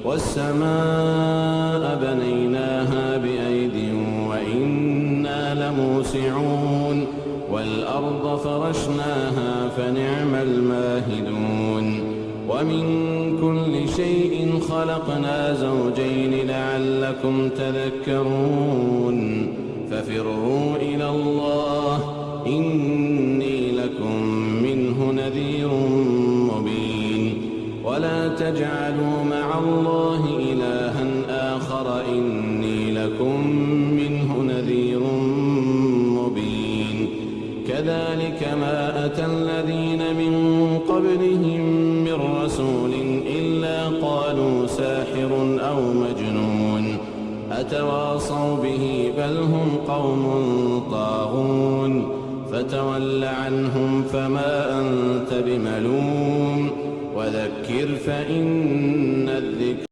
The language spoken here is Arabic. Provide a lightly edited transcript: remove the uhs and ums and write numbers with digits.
والسماء بنيناها بأيد وإنا لموسعون والأرض فرشناها فنعم الماهدون ومن كل شيء خلقنا زوجين لعلكم تذكرون ففروا إلى الله إني لكم منه نذير مبين ولا تجعلوا مع الله إلها آخر إني لكم منه نذير مبين كذلك ما أتى الذين من قبلهم من رسول إلا قالوا ساحر أو مجنون أتواصوا به بل هم قوم طاغون فتول عنهم فما أنت بملوم وذكر فإن الذكر